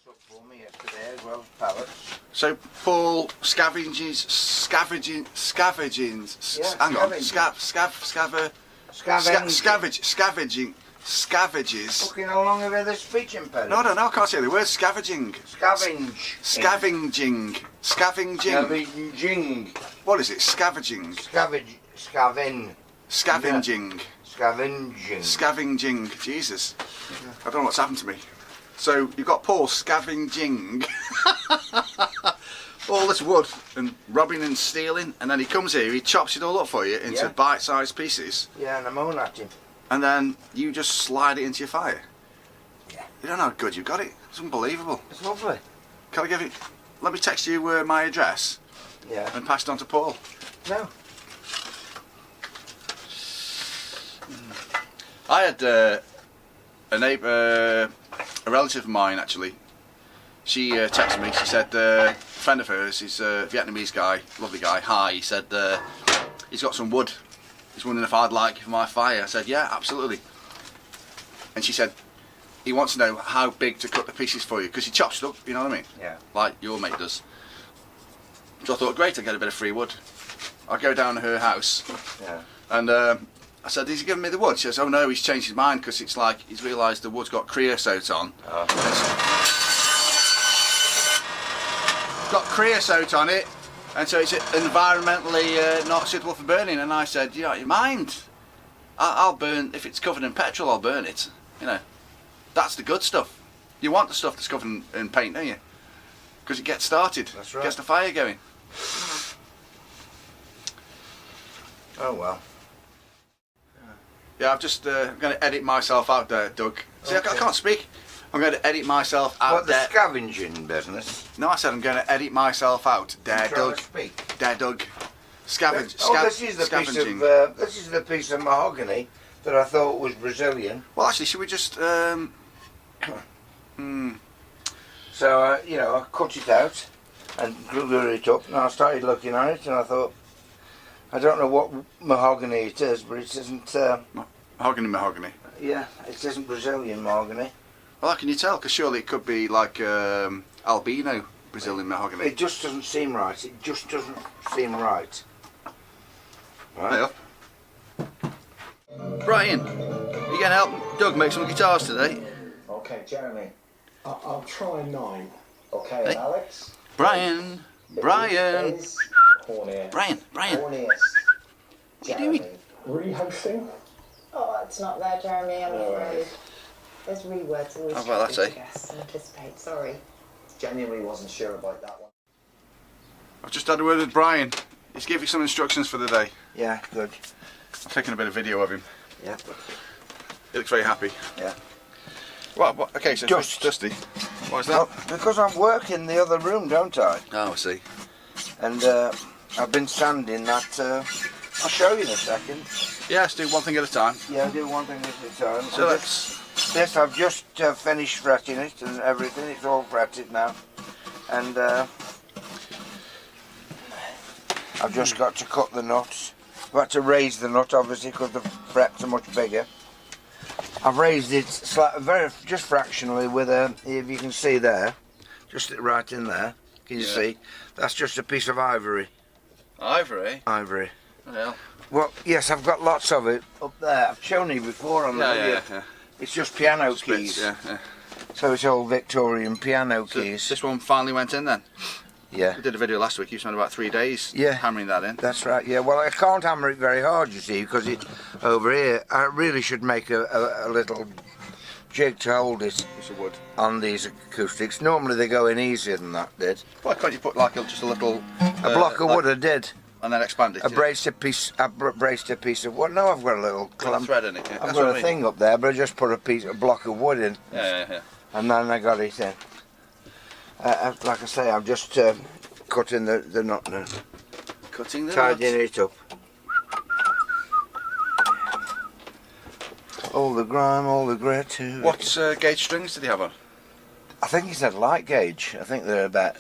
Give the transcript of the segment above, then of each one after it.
up for me yesterday as well, pallets. So Paul scavenges. Hang on, scavages. Fucking how long have you had a speech impediment? No, I can't say the word scavenging. Scavenging. What is it? Scavenging. Scavenging. Jesus. I don't know what's happened to me. So you've got Paul scavenging all this wood and robbing and stealing, and then he comes here, he chops it all up for you into bite-sized pieces. Yeah, and I moan at him. And then you just slide it into your fire. Yeah. You don't know how good you've got it. It's unbelievable. It's lovely. Can I give it? Let me text you my address. Yeah. And pass it on to Paul. No. I had a neighbour, a relative of mine actually. She texted me. She said a friend of hers, he's a Vietnamese guy, lovely guy. Hi. He said he's got some wood. He's wondering if I'd like it for my fire. I said yeah, absolutely. And she said he wants to know how big to cut the pieces for you because he chops it up. You know what I mean? Yeah. Like your mate does. So I thought, great, I'll get a bit of free wood. I'll go down to her house. Yeah. And I said, is he giving me the wood? She says, oh no, he's changed his mind because it's like he's realised the wood's got creosote on. Oh. It's got creosote on it, and so it's environmentally not suitable for burning. And I said, you know, you mind? I'll burn, if it's covered in petrol, I'll burn it. You know, that's the good stuff. You want the stuff that's covered in paint, don't you? Because it gets started. That's right. Gets the fire going. Oh well. Yeah, I'm just going to edit myself out there, Doug. See, Okay. I can't speak. I'm going to edit myself out What, the there. scavenging business? No, I said I'm going to edit myself out. There, Trying Doug. to speak. There, Doug. Scavenge. This is the piece of this is the piece of mahogany that I thought was Brazilian. Well, actually, should we just? So you know, I cut it out and glued it up, and I started looking at it, and I thought, I don't know what mahogany it is, but it isn't. Mahogany. Yeah, it isn't Brazilian mahogany. Well, how can you tell? Because surely it could be like albino Brazilian mahogany. It just doesn't seem right. It just doesn't seem right. Right. Hey up. Brian, you going to help Doug make some guitars today? Okay, Jeremy. I'll try 9. Okay, Hey. and Alex? Brian. Is hornier. Brian. Horniest. What are you doing? Rehosting? Oh, it's not there, Jeremy, I'm afraid. There's rewords always How about that, tricky eh? to guess and anticipate, sorry. Genuinely wasn't sure about that one. I've just had a word with Brian. He's gave you some instructions for the day. Yeah, good. I've taken a bit of video of him. Yeah. He looks very happy. Yeah. What? Okay, so it's dusty. What is that? Well, because I'm working the other room, don't I? Oh, I see. And I've been sanding that. I'll show you in a second. Yeah, let's do one thing at a time. Yeah, I do one thing at a time. So let's. This, I've just finished fretting it and everything. It's all fretted now, and I've just got to cut the nuts. I've had to raise the nut, obviously, because the frets are much bigger. I've raised it just fractionally with a. If you can see there, just right in there. Can you see? That's just a piece of ivory. Ivory. Ivory. Well. Well, yes, I've got lots of it up there. I've shown you before on the video. Yeah. It's just piano Spits, keys. Yeah. So it's all Victorian piano So keys. this one finally went in then. Yeah. We did a video last week. You spent about 3 days hammering that in. That's right. Yeah. Well, I can't hammer it very hard, you see, because it over here. I really should make a little jig to hold it Piece of wood. on these acoustics. Normally they go in easier than that did. Why can't you put like just a little? A block of wood I did. And then expand it. I braced a piece of wood. No, I've got a little clamp. Thread in it. Yeah. I've That's got what a I mean. thing up there, but I just put a block of wood in, Yeah. and then I got it in. Like I say, I'm just cutting the nut now, Cutting the tidying nuts. it up. All the grime, all the grit too. What gauge strings did he have on? I think he said light gauge. I think they're about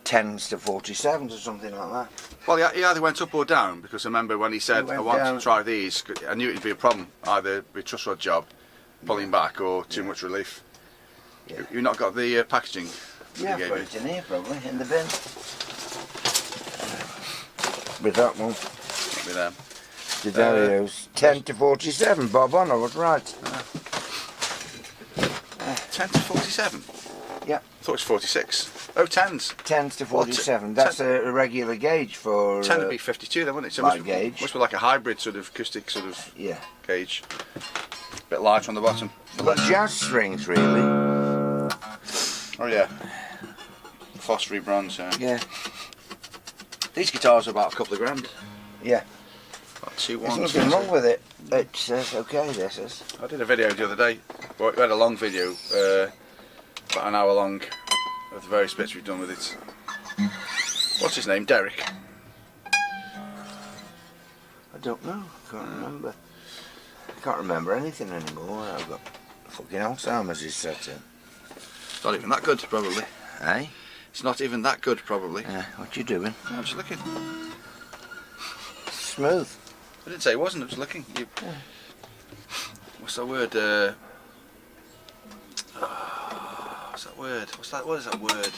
10s to 47s or something like that. Well, he either went up or down, because I remember when he said, He went I want down. to try these, I knew it'd be a problem, either with truss rod job, pulling back, or too much relief. Yeah. You've not got the packaging? Yeah, I've gave got you? it in here probably, in the bin. With that one. With them. The Darios. 10 to 47, Bob on, I was right. 10 to 47? Yeah. I thought it was 46. Oh, 10s. 10 to Well, 47. That's a regular gauge for 10 would be 52 then, wouldn't it? So light must, gauge. must be like a hybrid sort of acoustic sort of Yeah. gauge. Bit lighter on the bottom. You've got jazz strings really. Oh yeah. Phosphorus bronze, yeah. Yeah. These guitars are about a couple of grand. Yeah. About 2, There's 1, nothing 2, wrong with it. It's okay, this is. I did a video the other day. Well, we had a long video, about an hour long, of the various bits we've done with it. What's his name? Derek. I don't know. I can't remember. I can't remember anything anymore. I've got fucking Alzheimer's is set in. It's not even that good, probably. Eh? It's not even that good, probably. What you doing? I'm just looking. Smooth. I didn't say it wasn't, I was looking. What's that word? What's that word? What is that word?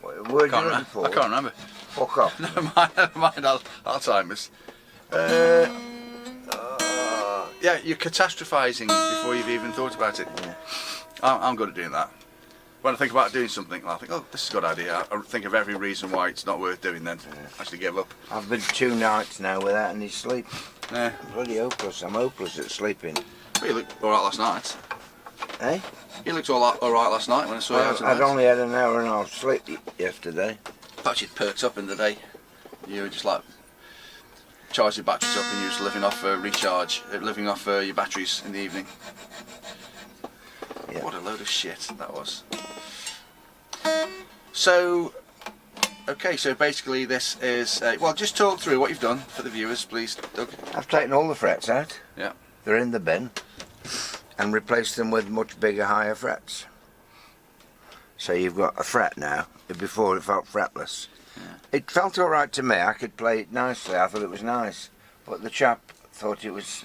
What word you looking for? I can't remember. Fuck off. Never mind Alzheimer's. Yeah, you're catastrophising before you've even thought about it. Yeah. I'm good at doing that. When I think about doing something, I think, oh, this is a good idea. I think of every reason why it's not worth doing, then actually give up. I've been 2 nights now without any sleep. Yeah. I'm bloody hopeless. I'm hopeless at sleeping. Well, you looked alright last night. Eh? You looked alright last night when I saw you out I'd tonight. only had an hour and a half sleep yesterday. Perhaps you'd perked up in the day. You were just like charged your batteries up and you were just living off living off your batteries in the evening. Yeah. What a load of shit that was. So, okay, so basically this is, well, just talk through what you've done for the viewers, please, Doug. I've taken all the frets out. Yeah. They're in the bin. And replaced them with much bigger, higher frets. So you've got a fret now. Before it felt fretless. Yeah. It felt alright to me. I could play it nicely. I thought it was nice. But the chap thought it was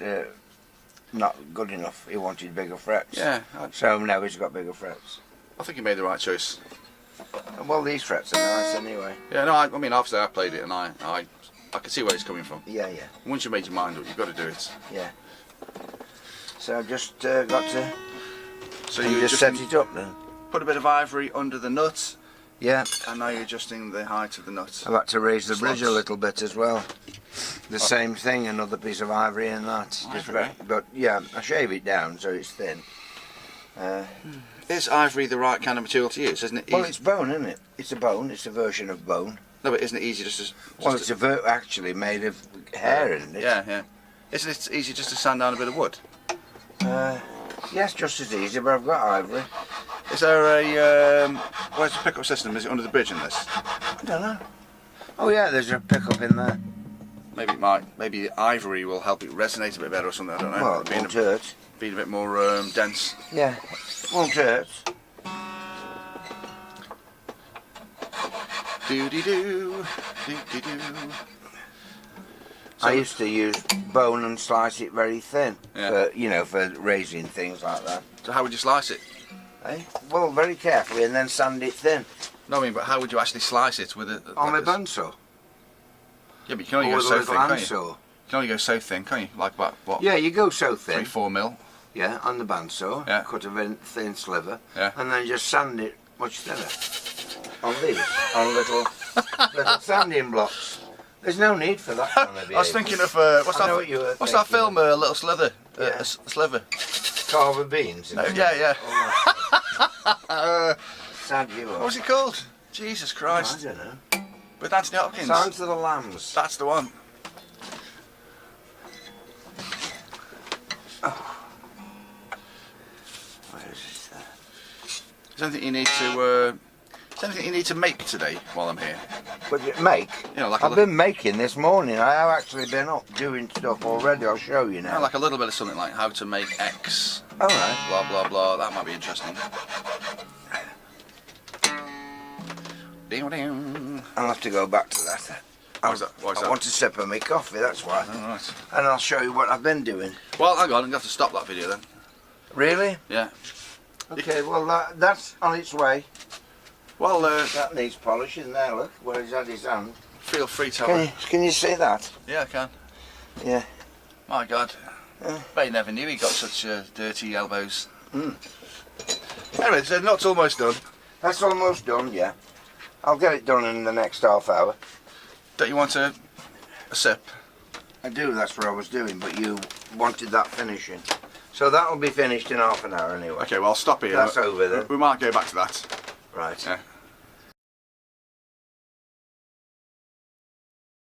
not good enough. He wanted bigger frets. Yeah. So now he's got bigger frets. I think you made the right choice. Well, these frets are nice anyway. Yeah, no, I mean, obviously I played it and I can see where it's coming from. Yeah, yeah, Once you made your mind up, you've got to do it. yeah. So I've just got to So and you just set it up then. put a bit of ivory under the nut, Yeah. and now you're adjusting the height of the nut. I've had to raise the bridge a Slots. little bit as well. The same thing, another piece of ivory in that. Just Ivory? but yeah, I shave it down so it's thin. Is ivory the right kind of material to use? Isn't it? Well, it's bone, isn't it? It's a bone. It's a version of bone. No, but isn't it easy just to? Well, it's actually made of hair, isn't it? Yeah, yeah. Isn't it easy just to sand down a bit of wood? Yes, just as easy, but I've got ivory. Is there a where's the pickup system? Is it under the bridge in this? I don't know. Oh yeah, there's a pickup in there. Maybe it might. Maybe the ivory will help it resonate a bit better or something. I don't know. Well, it won't hurt. Being a bit more dense. Yeah, won't hurt. Do dee doo, do dee doo. I used to use bone and slice it very thin. Yeah. For raising things like that. So how would you slice it? Eh? Well, very carefully, and then sand it thin. No, I mean, but how would you actually slice it with it? On my like this? bandsaw. Yeah, but you can only Or go with a so little thin, can't you? handsaw. You can only go so thin, can't you? Like about what? Yeah, you go so thin. 3-4 mil. Yeah, on the bandsaw. Yeah. Cut a thin sliver. Yeah. And then just sand it much thinner. On these, on little sanding blocks. There's no need for that kind of I was behaviour. thinking of what's I that? know what you were What's that thinking film? Little Slither. Yeah. A sliver. Carver beans. No, yeah. Sad you are. What was it called? Jesus I Christ. don't know. With Anthony Hopkins. Silence of the Lambs. That's the one. Where is this there? Is there anything you need to? Is there anything you need to make today while I'm here? What did it make? You know, like I've been making this morning. I have actually been up doing stuff already. I'll show you now. like a little bit of something like how to make X. All right. Blah blah blah. That might be interesting. I'll have to go back to that. Why is that? I want to sip of my coffee, that's why. All right. And I'll show you what I've been doing. Well, hang on. I'm going to have to stop that video then. Really? Yeah. Okay, well that's on its way. Well, That needs polishing there, look, where he's had his hand. feel free to have Can you see that? Yeah, I can. Yeah. My God. Yeah. Bet you never knew he got such dirty elbows. Mm. Anyway, the nut's almost done. That's almost done, yeah. I'll get it done in the next half hour. Don't you want a sip? I do, that's what I was doing, but you wanted that finishing. So that'll be finished in half an hour anyway. Okay, well, I'll stop here. That's over then. We might go back to that. Right. Yeah.